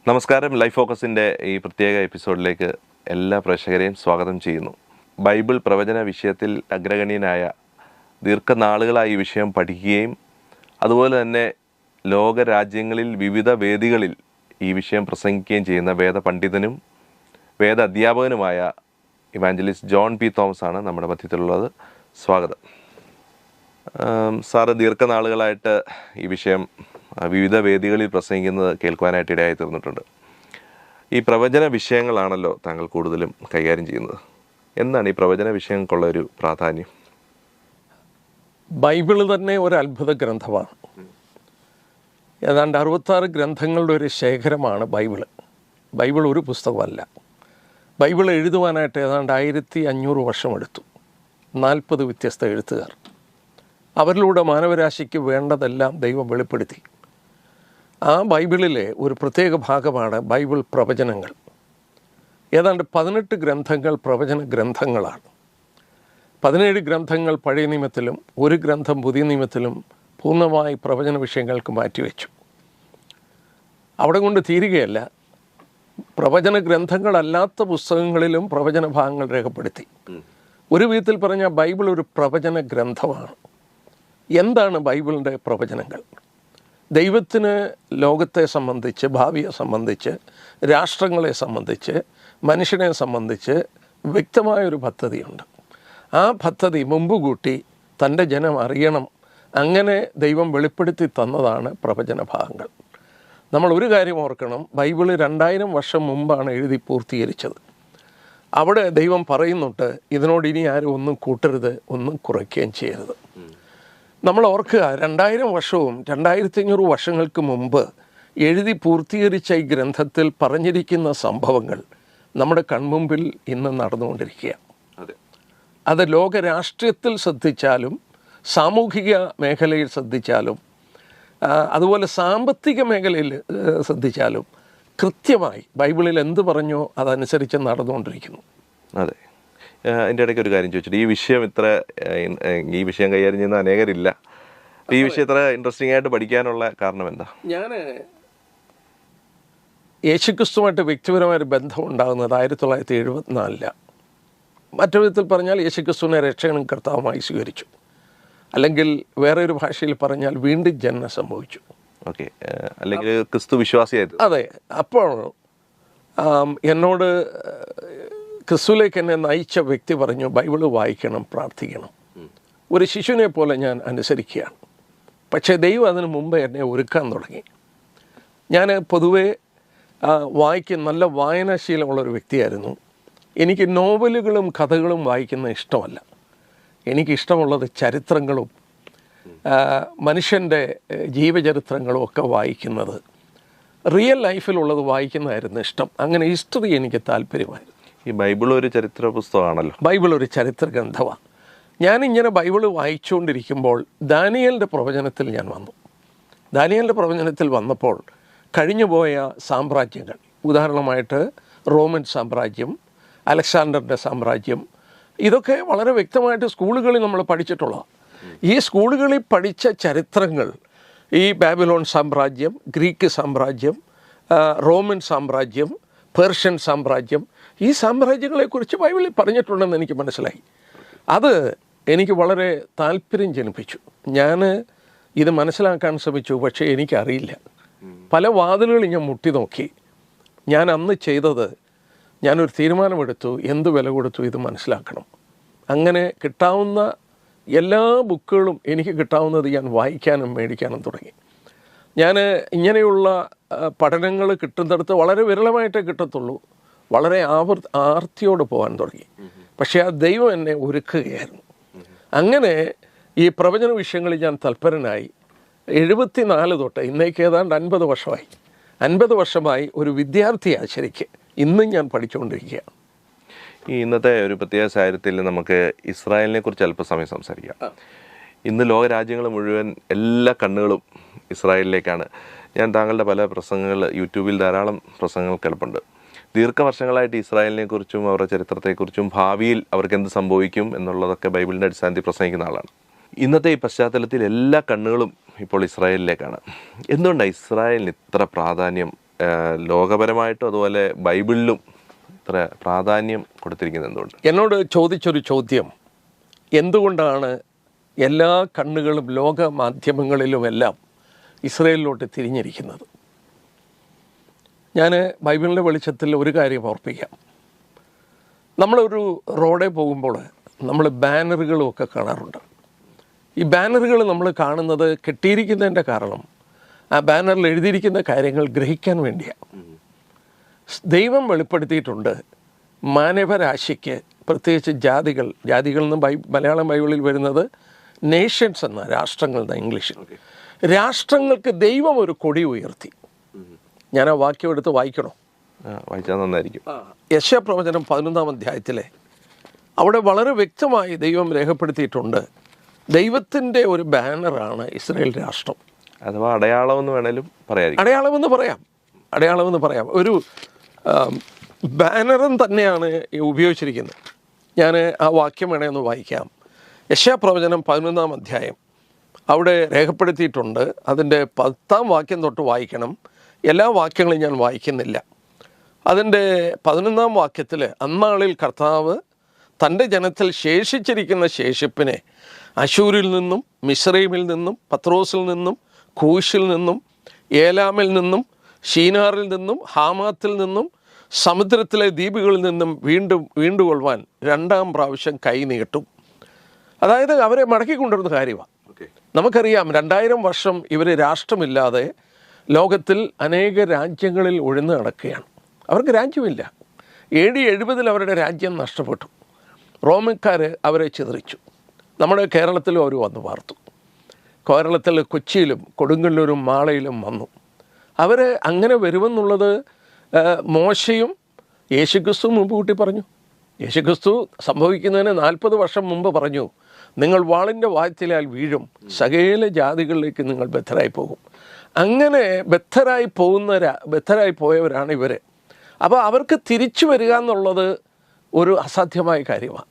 നമസ്കാരം. ലൈഫ് ഫോക്കസിൻ്റെ ഈ പ്രത്യേക എപ്പിസോഡിലേക്ക് എല്ലാ പ്രേക്ഷകരെയും സ്വാഗതം ചെയ്യുന്നു. ബൈബിൾ പ്രവചന വിഷയത്തിൽ അഗ്രഗണ്യനായ ദീർഘനാളുകളായി ഈ വിഷയം പഠിക്കുകയും അതുപോലെ തന്നെ ലോകരാജ്യങ്ങളിൽ വിവിധ വേദികളിൽ ഈ വിഷയം പ്രസംഗിക്കുകയും ചെയ്യുന്ന വേദപണ്ഡിതനും വേദ അധ്യാപകനുമായ ഇവാഞ്ചലിസ്റ്റ് ജോൺ പി തോമസ് ആണ് നമ്മുടെ മധ്യത്തിലുള്ളത്. സ്വാഗതം സാറ്. ദീർഘനാളുകളായിട്ട് ഈ വിഷയം വിവിധ വേദികളിൽ പ്രസംഗിക്കുന്നത് കേൾക്കുവാനായിട്ട് ഇടയായി തീർന്നിട്ടുണ്ട്. ഈ പ്രവചന വിഷയങ്ങളാണല്ലോ താങ്കൾ കൂടുതലും കൈകാര്യം ചെയ്യുന്നത്. എന്താണ് ഈ പ്രവചന വിഷയങ്ങൾക്കുള്ള ഒരു പ്രാധാന്യം? ബൈബിള് തന്നെ ഒരു അത്ഭുത ഗ്രന്ഥമാണ്. ഏതാണ്ട് 66 ഗ്രന്ഥങ്ങളുടെ ഒരു ശേഖരമാണ് ബൈബിള്. ബൈബിൾ ഒരു പുസ്തകമല്ല. ബൈബിൾ എഴുതുവാനായിട്ട് ഏതാണ്ട് 1500 വർഷമെടുത്തു. 40 വ്യത്യസ്ത എഴുത്തുകാർ. അവരിലൂടെ മാനവരാശിക്ക് വേണ്ടതെല്ലാം ദൈവം വെളിപ്പെടുത്തി. ആ ബൈബിളിലെ ഒരു പ്രത്യേക ഭാഗമാണ് ബൈബിൾ പ്രവചനങ്ങൾ. ഏതാണ്ട് 18 ഗ്രന്ഥങ്ങൾ പ്രവചന ഗ്രന്ഥങ്ങളാണ്. 17 ഗ്രന്ഥങ്ങൾ പഴയ നിയമത്തിലും ഒരു ഗ്രന്ഥം പുതിയ നിയമത്തിലും പൂർണ്ണമായി പ്രവചന വിഷയങ്ങൾക്ക് മാറ്റിവെച്ചു. അവിടെ കൊണ്ട് തീരുകയല്ല, പ്രവചന ഗ്രന്ഥങ്ങളല്ലാത്ത പുസ്തകങ്ങളിലും പ്രവചന ഭാഗങ്ങൾ രേഖപ്പെടുത്തി. ഒരു വിധത്തിൽ പറഞ്ഞാൽ ബൈബിൾ ഒരു പ്രവചന ഗ്രന്ഥമാണ്. എന്താണ് ബൈബിളിൻ്റെ പ്രവചനങ്ങൾ? ദൈവത്തിന് ലോകത്തെ സംബന്ധിച്ച്, ഭാവിയെ സംബന്ധിച്ച്, രാഷ്ട്രങ്ങളെ സംബന്ധിച്ച്, മനുഷ്യനെ സംബന്ധിച്ച് വ്യക്തമായൊരു പദ്ധതിയുണ്ട്. ആ പദ്ധതി മുമ്പ് കൂട്ടി തൻ്റെ ജനം അറിയണം. അങ്ങനെ ദൈവം വെളിപ്പെടുത്തി തന്നതാണ് പ്രവചന ഭാഗങ്ങൾ. നമ്മൾ ഒരു കാര്യം ഓർക്കണം, ബൈബിള് 2000 വർഷം മുമ്പാണ് എഴുതി പൂർത്തീകരിച്ചത്. അവിടെ ദൈവം പറയുന്നുണ്ട്, ഇതിനോട് ഇനി ആരും ഒന്നും കൂട്ടരുത്, ഒന്നും കുറയ്ക്കുകയും ചെയ്യരുത്. നമ്മൾ ഓർക്കുക, 2000 വർഷവും 2500 വർഷങ്ങൾക്ക് മുമ്പ് എഴുതി പൂർത്തീകരിച്ച ഈ ഗ്രന്ഥത്തിൽ പറഞ്ഞിരിക്കുന്ന സംഭവങ്ങൾ നമ്മുടെ കൺമുമ്പിൽ ഇന്ന് നടന്നുകൊണ്ടിരിക്കുകയാണ്. അത് ലോകരാഷ്ട്രീയത്തിൽ ശ്രദ്ധിച്ചാലും സാമൂഹിക മേഖലയിൽ ശ്രദ്ധിച്ചാലും അതുപോലെ സാമ്പത്തിക മേഖലയിൽ ശ്രദ്ധിച്ചാലും കൃത്യമായി ബൈബിളിൽ എന്ത് പറഞ്ഞോ അതനുസരിച്ച് നടന്നുകൊണ്ടിരിക്കുന്നു. അതെ. അതിൻ്റെ ഇടയ്ക്ക് ഒരു കാര്യം ചോദിച്ചിട്ട്, ഈ വിഷയം കൈകാര്യം ചെയ്യുന്ന അനേകരില്ല. ഈ വിഷയം ഇത്ര ഇൻട്രസ്റ്റിംഗ് ആയിട്ട് പഠിക്കാനുള്ള കാരണം എന്താ? ഞാൻ യേശുക്രിസ്തുവായിട്ട് വ്യക്തിപരമായൊരു ബന്ധം ഉണ്ടാകുന്നത് 1974. മറ്റൊരു വിധത്തിൽ പറഞ്ഞാൽ യേശുക്രിസ്തുവിനെ രക്ഷകനും കർത്താവുമായി സ്വീകരിച്ചു. അല്ലെങ്കിൽ വേറെ ഒരു ഭാഷയിൽ പറഞ്ഞാൽ വീണ്ടും ജനനം സംഭവിച്ചു. ഓക്കെ. അല്ലെങ്കിൽ ക്രിസ്തു വിശ്വാസിയായത്. അതെ. അപ്പോൾ എന്നോട് ക്രിസ്തുവിലേക്ക് എന്നെ നയിച്ച വ്യക്തി പറഞ്ഞു, ബൈബിള് വായിക്കണം, പ്രാർത്ഥിക്കണം. ഒരു ശിശുവിനെ പോലെ ഞാൻ അനുസരിക്കുകയാണ്. പക്ഷേ ദൈവം അതിന് മുമ്പ് എന്നെ ഒരുക്കാൻ തുടങ്ങി. ഞാൻ പൊതുവേ നല്ല വായനാശീലമുള്ളൊരു വ്യക്തിയായിരുന്നു. എനിക്ക് നോവലുകളും കഥകളും വായിക്കുന്ന ഇഷ്ടമല്ല. എനിക്കിഷ്ടമുള്ളത് ചരിത്രങ്ങളും മനുഷ്യൻ്റെ ജീവചരിത്രങ്ങളും ഒക്കെ വായിക്കുന്നത്, റിയൽ ലൈഫിലുള്ളത് വായിക്കുന്നതായിരുന്നു ഇഷ്ടം. അങ്ങനെ ഹിസ്റ്ററി എനിക്ക് താല്പര്യമായിരുന്നു. ഈ ബൈബിൾ ഒരു ചരിത്ര പുസ്തകമാണല്ലോ. ബൈബിൾ ഒരു ചരിത്ര ഗ്രന്ഥമാണ്. ഞാനിങ്ങനെ ബൈബിള് വായിച്ചുകൊണ്ടിരിക്കുമ്പോൾ ദാനിയേലിൻ്റെ പ്രവചനത്തിൽ ഞാൻ വന്നു. ദാനിയേലിൻ്റെ പ്രവചനത്തിൽ വന്നപ്പോൾ കഴിഞ്ഞുപോയ സാമ്രാജ്യങ്ങൾ, ഉദാഹരണമായിട്ട് റോമൻ സാമ്രാജ്യം, അലക്സാണ്ടറിൻ്റെ സാമ്രാജ്യം, ഇതൊക്കെ വളരെ വ്യക്തമായിട്ട് സ്കൂളുകളിൽ നമ്മൾ പഠിച്ചിട്ടുള്ളതാണ്. ഈ സ്കൂളുകളിൽ പഠിച്ച ചരിത്രങ്ങൾ, ഈ ബാബിലോൺ സാമ്രാജ്യം, ഗ്രീക്ക് സാമ്രാജ്യം, റോമൻ സാമ്രാജ്യം, പേർഷ്യൻ സാമ്രാജ്യം, ഈ സാമ്രാജ്യങ്ങളെക്കുറിച്ച് ബൈബിളിൽ പറഞ്ഞിട്ടുണ്ടെന്ന് എനിക്ക് മനസ്സിലായി. അത് എനിക്ക് വളരെ താല്പര്യം ജനിപ്പിച്ചു. ഞാൻ ഇത് മനസ്സിലാക്കാൻ ശ്രമിച്ചു, പക്ഷേ എനിക്കറിയില്ല. പല വാതിലുകളിൽ ഞാൻ മുട്ടി നോക്കി. ഞാൻ അന്ന് ചെയ്തത്, ഞാനൊരു തീരുമാനമെടുത്തു, എന്ത് വില കൊടുത്തു ഇത് മനസ്സിലാക്കണം. അങ്ങനെ കിട്ടാവുന്ന എല്ലാ ബുക്കുകളും എനിക്ക് കിട്ടാവുന്നത് ഞാൻ വായിക്കാനും മേടിക്കാനും തുടങ്ങി. ഞാൻ ഇങ്ങനെയുള്ള പഠനങ്ങൾ കിട്ടുന്നിടത്ത് വളരെ വിരളമായിട്ടേ കിട്ടത്തുള്ളൂ. വളരെ ആർത്തിയോട് പോകാൻ തുടങ്ങി. പക്ഷേ ആ ദൈവം എന്നെ ഒരുക്കുകയായിരുന്നു. അങ്ങനെ ഈ പ്രവചന വിഷയങ്ങളിൽ ഞാൻ തൽപരനായി. 74 തൊട്ട് ഇന്നേക്ക് ഏതാണ്ട് 50 വർഷമായി. 50 വർഷമായി ഒരു വിദ്യാർത്ഥിയാണ് ശരിക്ക്. ഇന്നും ഞാൻ പഠിച്ചുകൊണ്ടിരിക്കുകയാണ്. ഈ ഇന്നത്തെ ഒരു പ്രത്യേക സാഹചര്യത്തിൽ നമുക്ക് ഇസ്രായേലിനെ കുറിച്ച് അല്പസമയം സംസാരിക്കാം. ഇന്ന് ലോകരാജ്യങ്ങൾ മുഴുവൻ എല്ലാ കണ്ണുകളും ഇസ്രായേലിലേക്കാണ്. ഞാൻ താങ്കളുടെ പല പ്രസംഗങ്ങൾ യൂട്യൂബിൽ ധാരാളം പ്രസംഗങ്ങൾ കേൾപ്പുണ്ട്. ദീർഘവർഷങ്ങളായിട്ട് ഇസ്രായേലിനെ കുറിച്ചും അവരുടെ ചരിത്രത്തെക്കുറിച്ചും ഭാവിയിൽ അവർക്ക് എന്ത് സംഭവിക്കും എന്നുള്ളതൊക്കെ ബൈബിളിൻ്റെ അടിസ്ഥാനത്തിൽ പ്രസംഗിക്കുന്ന ആളാണ്. ഇന്നത്തെ ഈ പശ്ചാത്തലത്തിൽ എല്ലാ കണ്ണുകളും ഇപ്പോൾ ഇസ്രായേലിലേക്കാണ്. എന്തുകൊണ്ടാണ് ഇസ്രായേലിന് ഇത്ര പ്രാധാന്യം ലോകപരമായിട്ടും അതുപോലെ ബൈബിളിലും ഇത്ര പ്രാധാന്യം കൊടുത്തിരിക്കുന്നത് എന്തുകൊണ്ട്? എന്നോട് ചോദിച്ചൊരു ചോദ്യം, എന്തുകൊണ്ടാണ് എല്ലാ കണ്ണുകളും ലോക മാധ്യമങ്ങളിലുമെല്ലാം ഇസ്രയേലിലോട്ട് തിരിഞ്ഞിരിക്കുന്നത്? ഞാൻ ബൈബിളിൻ്റെ വെളിച്ചത്തിൽ ഒരു കാര്യം ഓർപ്പിക്കാം. നമ്മളൊരു റോഡിൽ പോകുമ്പോൾ നമ്മൾ ബാനറുകളുമൊക്കെ കാണാറുണ്ട്. ഈ ബാനറുകൾ നമ്മൾ കാണുന്നത് കെട്ടിയിരിക്കുന്നതിൻ്റെ കാരണം ആ ബാനറിൽ എഴുതിയിരിക്കുന്ന കാര്യങ്ങൾ ഗ്രഹിക്കാൻ വേണ്ടിയാണ്. ദൈവം വെളിപ്പെടുത്തിയിട്ടുണ്ട് മാനവരാശിക്ക്, പ്രത്യേകിച്ച് ജാതികൾ എന്ന് മലയാളം ബൈബിളിൽ വരുന്നത് നേഷൻസ് എന്ന, രാഷ്ട്രങ്ങൾ എന്ന ഇംഗ്ലീഷിൽ. രാഷ്ട്രങ്ങൾക്ക് ദൈവം ഒരു കൊടി ഉയർത്തി. ഞാൻ ആ വാക്യം എടുത്ത് വായിക്കണോ? വായിച്ചാൽ നന്നായിരിക്കും. യെശയ്യാ പ്രവചനം 11-ാം അധ്യായത്തിലെ അവിടെ വളരെ വ്യക്തമായി ദൈവം രേഖപ്പെടുത്തിയിട്ടുണ്ട്, ദൈവത്തിൻ്റെ ഒരു ബാനറാണ് ഇസ്രായേൽ രാഷ്ട്രം. അഥവാ അടയാളമെന്ന് വേണേലും പറയാം. അടയാളമെന്ന് പറയാം. ഒരു ബാനറും തന്നെയാണ് ഉപയോഗിച്ചിരിക്കുന്നത്. ഞാൻ ആ വാക്യം വേണമെന്ന് വായിക്കാം. യെശയ്യാ പ്രവചനം 11-ാം അധ്യായം അവിടെ രേഖപ്പെടുത്തിയിട്ടുണ്ട്. അതിൻ്റെ 10-ാം വാക്യം തൊട്ട് വായിക്കണം. എല്ലാ വാക്യങ്ങളും ഞാൻ വായിക്കുന്നില്ല. അതിൻ്റെ 11-ാം വാക്യത്തിൽ, അന്നാളിൽ കർത്താവ് തൻ്റെ ജനത്തിൽ ശേഷിച്ചിരിക്കുന്ന ശേഷിപ്പിനെ അശൂരിൽ നിന്നും മിസ്രൈമിൽ നിന്നും പത്രോസിൽ നിന്നും കൂശിൽ നിന്നും ഏലാമിൽ നിന്നും ഷീനാറിൽ നിന്നും ഹാമാത്തിൽ നിന്നും സമുദ്രത്തിലെ ദ്വീപുകളിൽ നിന്നും വീണ്ടുകൊള്ളുവാൻ 2-ാം പ്രാവശ്യം കൈ നീട്ടും. അതായത് അവരെ മടക്കിക്കൊണ്ടിരുന്ന കാര്യമാണ്. നമുക്കറിയാം 2000 വർഷം ഇവർ രാഷ്ട്രമില്ലാതെ ലോകത്തിൽ അനേക രാജ്യങ്ങളിൽ ഉഴന്നു നടക്കുകയാണ്. അവർക്ക് രാജ്യമില്ല. AD 70 അവരുടെ രാജ്യം നഷ്ടപ്പെട്ടു. റോമക്കാർ അവരെ ചിതറിച്ചു. നമ്മുടെ കേരളത്തിലും അവർ വന്ന് പാർത്തു. കേരളത്തിൽ കൊച്ചിയിലും കൊടുങ്ങല്ലൂരും മാളയിലും വന്നു. അവർ അങ്ങനെ വരുമെന്നുള്ളത് മോശയും യേശുക്രിസ്തു മുമ്പ് കൂട്ടി പറഞ്ഞു. യേശുക്രിസ്തു സംഭവിക്കുന്നതിന് 40 വർഷം മുമ്പ് പറഞ്ഞു, നിങ്ങൾ വാളിൻ്റെ വായ്ത്തലാൽ വീഴും, സകല ജാതികളിലേക്ക് നിങ്ങൾ ബദ്ധരായി പോകും. അങ്ങനെ ബദ്ധരായി പോയവരാണ് ഇവർ. അപ്പോൾ അവർക്ക് തിരിച്ചു വരിക എന്നുള്ളത് ഒരു അസാധ്യമായ കാര്യമാണ്.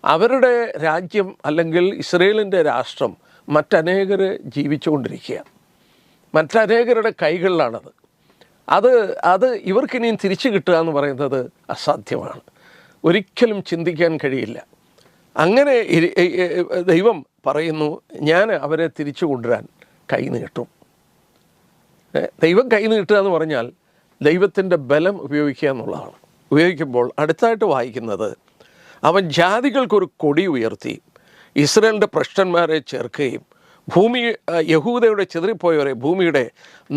അവരുടെ രാജ്യം അല്ലെങ്കിൽ ഇസ്രയേലിൻ്റെ രാഷ്ട്രം മറ്റനേകർ ജീവിച്ചുകൊണ്ടിരിക്കുക, മറ്റനേകരുടെ കൈകളിലാണത്. അത് ഇവർക്കിനിയും തിരിച്ചു കിട്ടുക എന്ന് പറയുന്നത് അസാധ്യമാണ്. ഒരിക്കലും ചിന്തിക്കാൻ കഴിയില്ല. അങ്ങനെ ദൈവം പറയുന്നു, ഞാൻ അവരെ തിരിച്ചു കൊണ്ടുവരാൻ കൈ നീട്ടും. ദൈവം കൈ നീട്ടുക എന്ന് പറഞ്ഞാൽ ദൈവത്തിൻ്റെ ബലം ഉപയോഗിക്കുക എന്നുള്ളതാണ്. ഉപയോഗിക്കുമ്പോൾ അടുത്തായിട്ട് വായിക്കുന്നത്, അവൻ ജാതികൾക്കൊരു കൊടി ഉയർത്തി ഇസ്രായേലിൻ്റെ ഭ്രഷ്ടന്മാരെ ചേർക്കുകയും യഹൂദയുടെ ചിതറിപ്പോയവരെ ഭൂമിയുടെ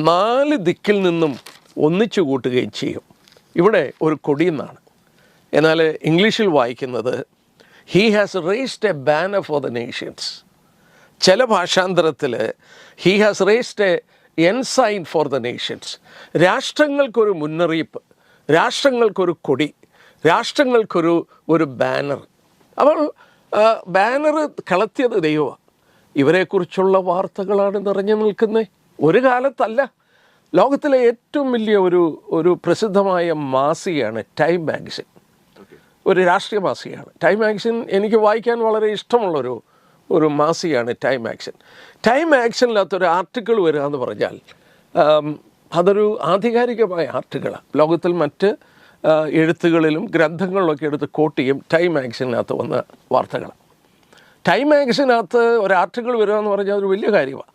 4 ദിക്കിൽ നിന്നും ഒന്നിച്ചു കൂട്ടുകയും ചെയ്യും. ഇവിടെ ഒരു കൊടി എന്നാണ്. എന്നാൽ ഇംഗ്ലീഷിൽ വായിക്കുന്നത് he has raised a banner for the nations. ചില ഭാഷാന്തരത്തിൽ he has raised an ensign for the nations. രാഷ്ട്രങ്ങൾക്കൊരു മുന്നറിയിപ്പ്, രാഷ്ട്രങ്ങൾക്കൊരു കൊടി, രാഷ്ട്രങ്ങൾക്കൊരു ബാനർ. അപ്പോൾ ബാനർ കളത്തിയത് ദൈവമാണ്. ഇവരെക്കുറിച്ചുള്ള വാർത്തകളാണ് നിറഞ്ഞു നിൽക്കുന്നത്. ഒരു കാലത്തല്ല. ലോകത്തിലെ ഏറ്റവും വലിയ ഒരു പ്രസിദ്ധമായ മാസികയാണ് ടൈം മാഗസിൻ. ഒരു രാഷ്ട്രീയ മാസികയാണ് ടൈം മാഗസിൻ. എനിക്ക് വായിക്കാൻ വളരെ ഇഷ്ടമുള്ളൊരു മാസികയാണ് ടൈം മാഗസിൻ. ടൈം മാഗസിനിനകത്തൊരു ആർട്ടിക്കിൾ വരിക എന്ന് പറഞ്ഞാൽ അതൊരു ആധികാരികമായ ആർട്ടിക്കിളാണ്. ലോകത്തിൽ മറ്റ് എഴുത്തുകളിലും ഗ്രന്ഥങ്ങളിലൊക്കെ എടുത്ത് കോട്ട് ചെയ്യും ടൈം മാഗസിനകത്ത് വന്ന വാർത്തകളാണ്. ടൈം മാഗസിനകത്ത് ഒരു ആർട്ടിക്കിൾ വരിക എന്ന് പറഞ്ഞാൽ അതൊരു വലിയ കാര്യമാണ്.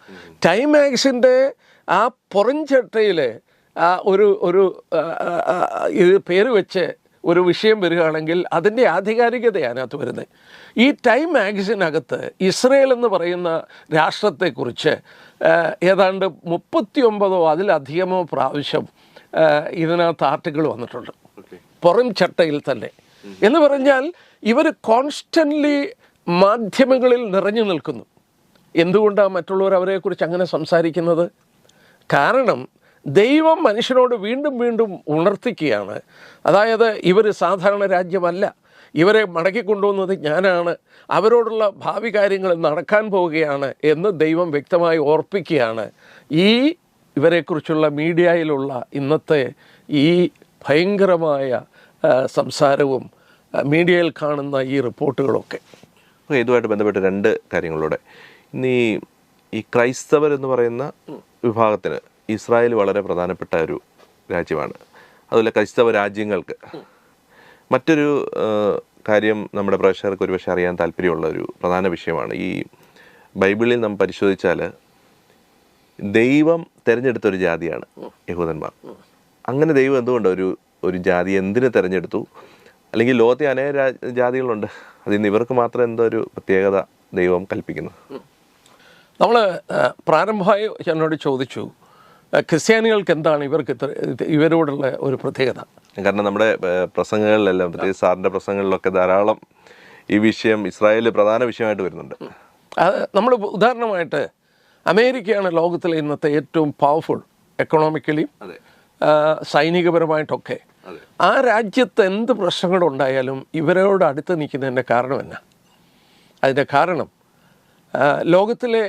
ടൈം മാഗസിൻ്റെ ആ പുറംചട്ടയിൽ ഒരു ഇത് പേര് വെച്ച് ഒരു വിഷയം വരികയാണെങ്കിൽ അതിൻ്റെ ആധികാരികതയാണ് അതിനകത്ത് വരുന്നത്. ഈ ടൈം മാഗസിനകത്ത് ഇസ്രയേൽ എന്ന് പറയുന്ന രാഷ്ട്രത്തെക്കുറിച്ച് ഏതാണ്ട് 39 അതിലധികമോ പ്രാവശ്യം ഇതിനകത്ത് ആർട്ടിക്കിൾ വന്നിട്ടുണ്ട്, പുറം ചട്ടയിൽ തന്നെ. എന്ന് പറഞ്ഞാൽ ഇവർ കോൺസ്റ്റൻ്റ്ലി മാധ്യമങ്ങളിൽ നിറഞ്ഞു നിൽക്കുന്നു. എന്തുകൊണ്ടാണ് മറ്റുള്ളവർ അവരെക്കുറിച്ച് അങ്ങനെ സംസാരിക്കുന്നത്? കാരണം ദൈവം മനുഷ്യനോട് വീണ്ടും വീണ്ടും ഉണർത്തിക്കുകയാണ്. അതായത് ഇവർ സാധാരണ രാജ്യമല്ല, ഇവരെ മടക്കിക്കൊണ്ടുവന്നത് ഞാനാണ്, അവരോടുള്ള ഭാവി കാര്യങ്ങൾ നടക്കാൻ പോവുകയാണ് എന്ന് ദൈവം വ്യക്തമായി ഓർപ്പിക്കുകയാണ്. ഇവരെക്കുറിച്ചുള്ള മീഡിയയിലുള്ള ഇന്നത്തെ ഈ ഭയങ്കരമായ സംസാരവും മീഡിയയിൽ കാണുന്ന ഈ റിപ്പോർട്ടുകളൊക്കെ. ഇതുമായിട്ട് ബന്ധപ്പെട്ട് 2 കാര്യങ്ങളിലൂടെ, ഇന്ന് ഈ ക്രൈസ്തവർ എന്ന് പറയുന്ന വിഭാഗത്തിന് ഇസ്രായേൽ വളരെ പ്രധാനപ്പെട്ട ഒരു രാജ്യമാണ്. അതുപോലെ ക്രൈസ്തവ രാജ്യങ്ങൾക്ക്. മറ്റൊരു കാര്യം നമ്മുടെ പ്രേക്ഷകർക്ക് ഒരുപക്ഷെ അറിയാൻ താല്പര്യമുള്ള ഒരു പ്രധാന വിഷയമാണ്. ഈ ബൈബിളിൽ നാം പരിശോധിച്ചാൽ ദൈവം തിരഞ്ഞെടുത്ത ഒരു ജാതിയാണ് യഹൂദന്മാർ. അങ്ങനെ ദൈവം എന്തുകൊണ്ട് ഒരു ജാതി എന്തിനു തിരഞ്ഞെടുത്തു? അല്ലെങ്കിൽ ലോകത്തെ അനേക ജാതികളുണ്ട്, അതിൽ ഇവർക്ക് മാത്രം എന്തോ ഒരു പ്രത്യേകത ദൈവം കൽപ്പിക്കുന്നു? നമ്മൾ പ്രാരംഭമായി എന്നോട് ചോദിച്ചു ക്രിസ്ത്യാനികൾക്ക് എന്താണ് ഇവരോടുള്ള ഒരു പ്രത്യേകത. കാരണം നമ്മുടെ പ്രസംഗങ്ങളിലെല്ലാം, പ്രത്യേകിച്ച് സാറിൻ്റെ പ്രസംഗങ്ങളിലൊക്കെ ധാരാളം ഈ വിഷയം ഇസ്രായേൽ പ്രധാന വിഷയമായിട്ട് വരുന്നുണ്ട്. നമ്മൾ ഉദാഹരണമായിട്ട് അമേരിക്കയാണ് ലോകത്തിലെ ഇന്നത്തെ ഏറ്റവും പവർഫുൾ എക്കണോമിക്കലിയും സൈനികപരമായിട്ടൊക്കെ. ആ രാജ്യത്ത് എന്ത് പ്രശ്നങ്ങളുണ്ടായാലും ഇവരോട് അടുത്ത് നിൽക്കുന്നതിൻ്റെ കാരണം എന്നാ? അതിൻ്റെ കാരണം ലോകത്തിലെ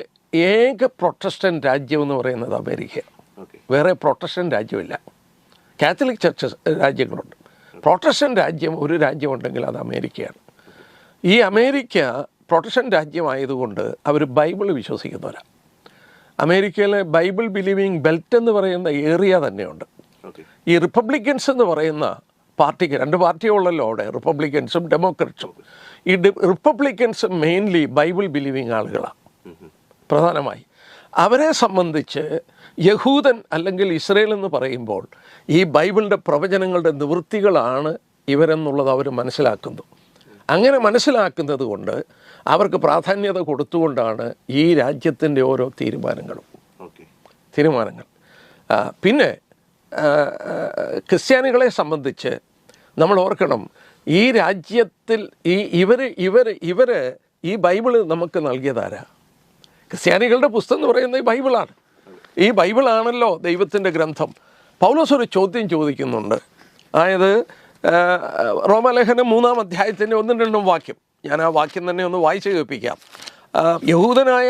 ഏക പ്രൊട്ടസ്റ്റൻ്റ് രാജ്യം എന്ന് പറയുന്നത് അമേരിക്കയാണ്. വേറെ പ്രൊട്ടസ്റ്റൻ്റ് രാജ്യമില്ല. കാത്തലിക് ചർച്ച് രാജ്യങ്ങളുണ്ട്. പ്രൊട്ടസ്റ്റൻ്റ് രാജ്യം ഒരു രാജ്യമുണ്ടെങ്കിൽ അത് അമേരിക്കയാണ്. ഈ അമേരിക്ക പ്രൊട്ടസ്റ്റൻ്റ് രാജ്യമായതുകൊണ്ട് അവർ ബൈബിൾ വിശ്വസിക്കുന്നവരാണ്. അമേരിക്കയിലെ ബൈബിൾ ബിലീവിങ് ബെൽറ്റ് എന്ന് പറയുന്ന ഏരിയ തന്നെയുണ്ട്. ഈ റിപ്പബ്ലിക്കൻസ് എന്ന് പറയുന്ന പാർട്ടിക്ക് 2 പാർട്ടിയുള്ളല്ലോ അവിടെ, റിപ്പബ്ലിക്കൻസും ഡെമോക്രറ്റ്സും. ഈ റിപ്പബ്ലിക്കൻസ് മെയിൻലി ബൈബിൾ ബിലീവിങ് ആളുകളാണ് പ്രധാനമായി. അവരെ സംബന്ധിച്ച് യഹൂദൻ അല്ലെങ്കിൽ ഇസ്രയേൽ എന്ന് പറയുമ്പോൾ ഈ ബൈബിളിൻ്റെ പ്രവചനങ്ങളുടെ നിവൃത്തികളാണ് ഇവരെന്നുള്ളത് അവർ മനസ്സിലാക്കുന്നു. അങ്ങനെ മനസ്സിലാക്കുന്നത് കൊണ്ട് അവർക്ക് പ്രാധാന്യത കൊടുത്തുകൊണ്ടാണ് ഈ രാജ്യത്തിൻ്റെ ഓരോ തീരുമാനങ്ങൾ. പിന്നെ ക്രിസ്ത്യാനികളെ സംബന്ധിച്ച് നമ്മൾ ഓർക്കണം, ഈ രാജ്യത്തിൽ ഇവർ ഈ ബൈബിള് നമുക്ക് നൽകിയതാരാ? ക്രിസ്ത്യാനികളുടെ പുസ്തകം എന്ന് പറയുന്നത് ഈ ബൈബിളാണ്. ഈ ബൈബിളാണല്ലോ ദൈവത്തിൻ്റെ ഗ്രന്ഥം. പൗലോസ് ഒരു ചോദ്യം ചോദിക്കുന്നുണ്ട്. അതായത് റോമാലേഖനം 3-ാം അധ്യായത്തിൻ്റെ 1-2 വാക്യം. ഞാൻ ആ വാക്യം തന്നെ ഒന്ന് വായിച്ച് കേൾപ്പിക്കാം. യഹൂദനായ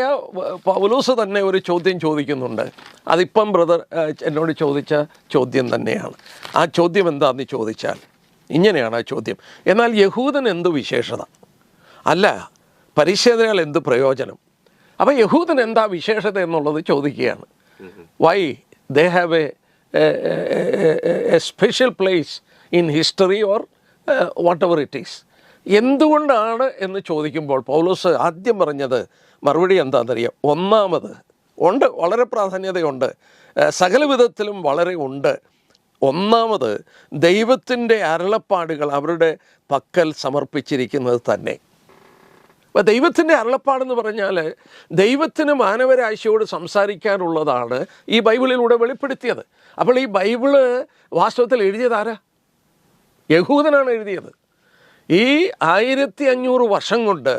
പൗലോസ് തന്നെ ഒരു ചോദ്യം ചോദിക്കുന്നുണ്ട്. അതിപ്പം ബ്രദർ എന്നോട് ചോദിച്ച ചോദ്യം തന്നെയാണ്. ആ ചോദ്യം എന്താണെന്ന് ചോദിച്ചാൽ ഇങ്ങനെയാണ് ആ ചോദ്യം: എന്നാൽ യഹൂദൻ എന്ത് വിശേഷത? അല്ല, പരിച്ഛേദനയാൽ എന്ത് പ്രയോജനം? അപ്പോൾ യഹൂദൻ എന്താ വിശേഷത എന്നുള്ളത് ചോദിക്കുകയാണ്. Why they have A special place in history or what ever it is. എന്തുകൊണ്ടാണ് എന്ന് ചോദിക്കുമ്പോൾ പൗലോസ് ആദ്യം പറഞ്ഞത് മറുപടി എന്താണെന്നറിയാം. ഒന്നാമത് ഉണ്ട്, വളരെ പ്രാധാന്യതയുണ്ട്, സകല വിധത്തിലും വളരെ ഉണ്ട്. ഒന്നാമത് ദൈവത്തിൻ്റെ അരുളപ്പാടുകൾ അവരുടെ പക്കൽ സമർപ്പിച്ചിരിക്കുന്നത് തന്നെ. അപ്പോൾ ദൈവത്തിൻ്റെ അരുളപ്പാടെന്ന് പറഞ്ഞാൽ ദൈവത്തിന് മാനവരാശിയോട് സംസാരിക്കാനുള്ളതാണ് ഈ ബൈബിളിലൂടെ വെളിപ്പെടുത്തിയത്. അപ്പോൾ ഈ ബൈബിള് വാസ്തവത്തിൽ എഴുതിയതാരാ? യഹൂദനാണ് എഴുതിയത്. ഈ 1500 വർഷം കൊണ്ട്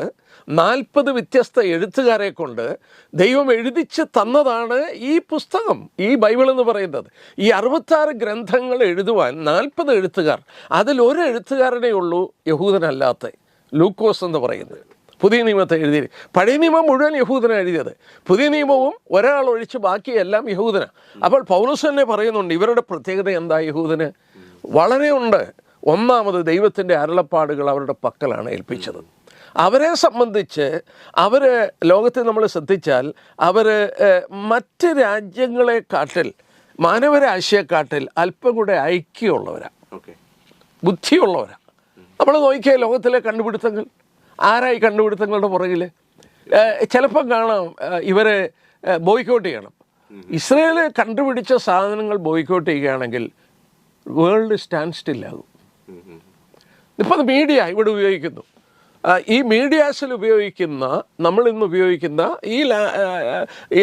40 വ്യത്യസ്ത എഴുത്തുകാരെ കൊണ്ട് ദൈവം എഴുതിച്ച് തന്നതാണ് ഈ പുസ്തകം, ഈ ബൈബിൾ എന്ന് പറയുന്നത്. ഈ 66 ഗ്രന്ഥങ്ങൾ എഴുതുവാൻ 40 എഴുത്തുകാർ, അതിലൊരു എഴുത്തുകാരനേ ഉള്ളൂ യഹൂദനല്ലാത്ത, ലൂക്കോസ് എന്ന് പറയുന്നത്. പുതിയ നിയമത്തെ എഴുതി. പഴയ നിയമം മുഴുവൻ യഹൂദനാണ് എഴുതിയത്. പുതിയ നിയമവും ഒരാൾ ഒഴിച്ച് ബാക്കിയെല്ലാം യഹൂദനാണ്. അപ്പോൾ പൗലോസ് തന്നെ പറയുന്നുണ്ട് ഇവരുടെ പ്രത്യേകത എന്താ യഹൂദന്? വളരെ ഉണ്ട്. ഒന്നാമത് ദൈവത്തിൻ്റെ അരുളപ്പാടുകൾ അവരുടെ പക്കലാണ് ഏൽപ്പിച്ചത്. അവരെ സംബന്ധിച്ച് അവർ ലോകത്തെ നമ്മൾ ശ്രദ്ധിച്ചാൽ അവർ മറ്റ് രാജ്യങ്ങളെക്കാട്ടിൽ, മാനവരാശിയെക്കാട്ടിൽ അല്പം കൂടെ ഐക്യമുള്ളവരാണ്, ബുദ്ധിയുള്ളവരാണ്. നമ്മൾ നോക്കിയാൽ ലോകത്തിലെ കണ്ടുപിടുത്തങ്ങൾ ആരായി കണ്ടുപിടുത്തങ്ങളുടെ പുറകിൽ? ചിലപ്പം കാണാം ഇവരെ ബോയ്ക്കോട്ട് ചെയ്യണം. ഇസ്രയേൽ കണ്ടുപിടിച്ച സാധനങ്ങൾ ബോയ്ക്കോട്ട് ചെയ്യുകയാണെങ്കിൽ വേൾഡ് സ്റ്റാൻഡ് സ്റ്റില്ലാകും. ഇപ്പോൾ മീഡിയ ഇവിടെ ഉപയോഗിക്കുന്നു. ഈ മീഡിയാസിൽ ഉപയോഗിക്കുന്ന, നമ്മളിന്ന് ഉപയോഗിക്കുന്ന ഈ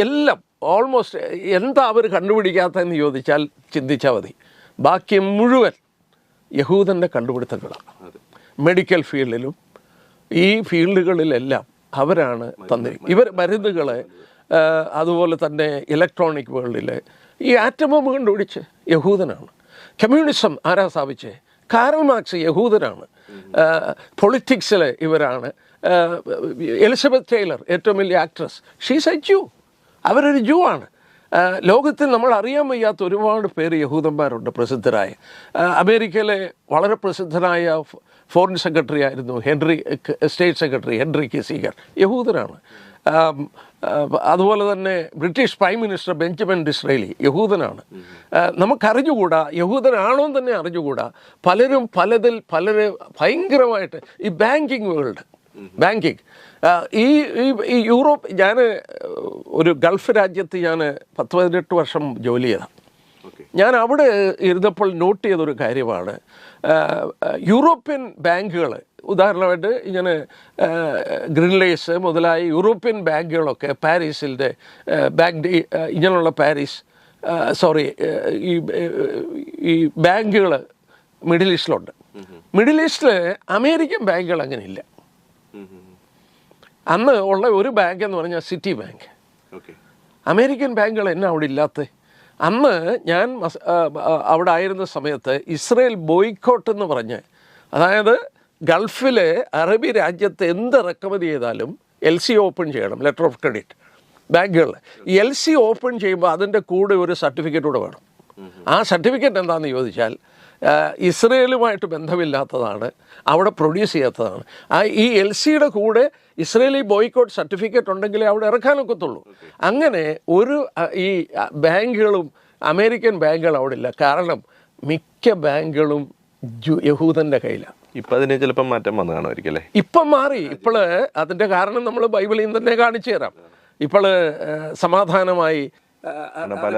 എല്ലാം ഓൾമോസ്റ്റ് എന്താ അവർ കണ്ടുപിടിക്കാത്തതെന്ന് ചോദിച്ചാൽ ചിന്തിച്ചാൽ മതി. ബാക്കി മുഴുവൻ യഹൂദൻ്റെ കണ്ടുപിടുത്തങ്ങളാണ്. മെഡിക്കൽ ഫീൽഡിലും ഈ ഫീൽഡുകളിലെല്ലാം അവരാണ് തന്നിരിക്കുന്നത്. ഇവർ മരുന്നുകൾ, അതുപോലെ തന്നെ ഇലക്ട്രോണിക് വേൾഡിൽ ഈ ആറ്റം ബോംബ് കണ്ടുപിടിച്ച് യഹൂദനാണ്. കമ്മ്യൂണിസം ആരാ സ്ഥാപിച്ചേ? Carol marks യഹൂദനാണ്. പൊളിറ്റിക്സിൽ ഇവരാണ്. എലിസബത്ത് ടൈലർ ഏറ്റവും വലിയ ആക്ട്രസ്, ഷീസ് എ ജൂ, അവരൊരു ജൂ ആണ്. ലോകത്തിൽ നമ്മൾ അറിയാൻ വയ്യാത്ത ഒരുപാട് പേര് യഹൂദന്മാരുണ്ട് പ്രസിദ്ധരായ. അമേരിക്കയിലെ വളരെ പ്രസിദ്ധനായ ഫോറിൻ സെക്രട്ടറി ആയിരുന്നു സ്റ്റേറ്റ് സെക്രട്ടറി ഹെൻറി കിസിംഗർ, യഹൂദനാണ്. അതുപോലെ തന്നെ British prime minister Benjamin Disraeli യഹൂദനാണ്. നമുക്കറിഞ്ഞുകൂടാ, യഹൂദനാണോ എന്ന് തന്നെ അറിഞ്ഞുകൂടാ. പലരും പലരെ ഭയങ്കരമായിട്ട് ഈ ബാങ്കിങ് വേൾഡ്, ബാങ്കിങ് ഈ യൂറോപ്പ്, ഞാൻ ഒരു ഗൾഫ് രാജ്യത്ത് ഞാൻ 18 വർഷം ജോലി ചെയ്തതാണ്. ഞാൻ അവിടെ ഇരുന്നപ്പോൾ നോട്ട് ചെയ്തൊരു കാര്യമാണ്, യൂറോപ്യൻ ബാങ്കുകൾ, ഉദാഹരണമായിട്ട് ഇങ്ങനെ ഗ്രിൻലേസ് മുതലായ യൂറോപ്യൻ ബാങ്കുകളൊക്കെ പാരീസിൻ്റെ ഇങ്ങനെയുള്ള ഈ ബാങ്കുകൾ മിഡിൽ ഈസ്റ്റിലുണ്ട്. മിഡിൽ ഈസ്റ്റിൽ അമേരിക്കൻ ബാങ്കുകൾ അങ്ങനെ ഇല്ല. അന്ന് ഉള്ള ഒരു ബാങ്ക് എന്ന് പറഞ്ഞാൽ സിറ്റി ബാങ്ക്. അമേരിക്കൻ ബാങ്കുകൾ എന്നാ അവിടെ ഇല്ലാത്ത? അന്ന് ഞാൻ അവിടെ ആയിരുന്ന സമയത്ത് ഇസ്രയേൽ ബോയ്ക്കോട്ട് എന്ന് പറഞ്ഞ്, അതായത് ഗൾഫിലെ അറബി രാജ്യത്ത് എന്ത് റെക്കമെൻഡ് ചെയ്താലും LC ഓപ്പൺ ചെയ്യണം, ലെറ്റർ ഓഫ് ക്രെഡിറ്റ് ബാങ്കുകളിൽ. LC ഓപ്പൺ ചെയ്യുമ്പോൾ അതിൻ്റെ കൂടെ ഒരു സർട്ടിഫിക്കറ്റ് കൂടെ വേണം. ആ സർട്ടിഫിക്കറ്റ് എന്താണെന്ന് ചോദിച്ചാൽ ഇസ്രയേലുമായിട്ട് ബന്ധമില്ലാത്തതാണ്, അവിടെ പ്രൊഡ്യൂസ് ചെയ്യാത്തതാണ്. ഈ LCയുടെ കൂടെ ഇസ്രയേലി ബോയ്ക്കോട്ട് സർട്ടിഫിക്കറ്റ് ഉണ്ടെങ്കിലേ അവിടെ ഇറക്കാനൊക്കത്തുള്ളൂ. അങ്ങനെ ഈ ബാങ്കുകളും അമേരിക്കൻ ബാങ്കുകൾ അവിടെ ഇല്ല. കാരണം മിക്ക ബാങ്കുകളും യഹൂദൻ്റെ കയ്യിലാണ്. ഇപ്പം അതിന് ചിലപ്പം മാറ്റം വന്നു കാണുമായിരിക്കും അല്ലേ? ഇപ്പം മാറി. ഇപ്പോൾ അതിൻ്റെ കാരണം നമ്മൾ ബൈബിളിൽ നിന്ന് തന്നെ കാണിച്ചു തരാം. ഇപ്പോൾ സമാധാനമായി പല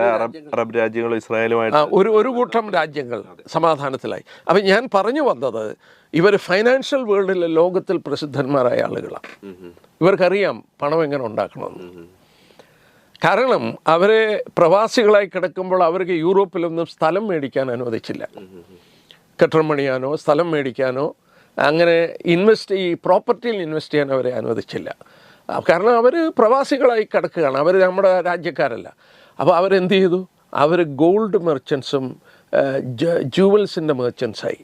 അറബ് രാജ്യങ്ങളും ഇസ്രായേലുമായിട്ട് ഒരു കൂട്ടം രാജ്യങ്ങൾ സമാധാനത്തിലായി. അപ്പം ഞാൻ പറഞ്ഞു വന്നത്, ഇവർ ഫൈനാൻഷ്യൽ വേൾഡിലെ ലോകത്തിൽ പ്രസിദ്ധന്മാരായ ആളുകളാണ്. ഇവർക്കറിയാം പണം എങ്ങനെ ഉണ്ടാക്കണമെന്ന്. കാരണം അവരെ പ്രവാസികളായി കിടക്കുമ്പോൾ അവർക്ക് യൂറോപ്പിലൊന്നും സ്ഥലം മേടിക്കാൻ അനുവദിച്ചില്ല. കെട്ടിടം പണിയാനോ സ്ഥലം മേടിക്കാനോ അങ്ങനെ ഈ പ്രോപ്പർട്ടിയിൽ ഇൻവെസ്റ്റ് ചെയ്യാൻ അവരെ അനുവദിച്ചില്ല. കാരണം അവർ പ്രവാസികളായി കിടക്കുകയാണ്, അവർ നമ്മുടെ രാജ്യക്കാരല്ല. അപ്പോൾ അവരെന്ത് ചെയ്തു? അവർ ഗോൾഡ് മെർച്ചൻസും ജുവൽസിൻ്റെ മെർച്ചൻസായി.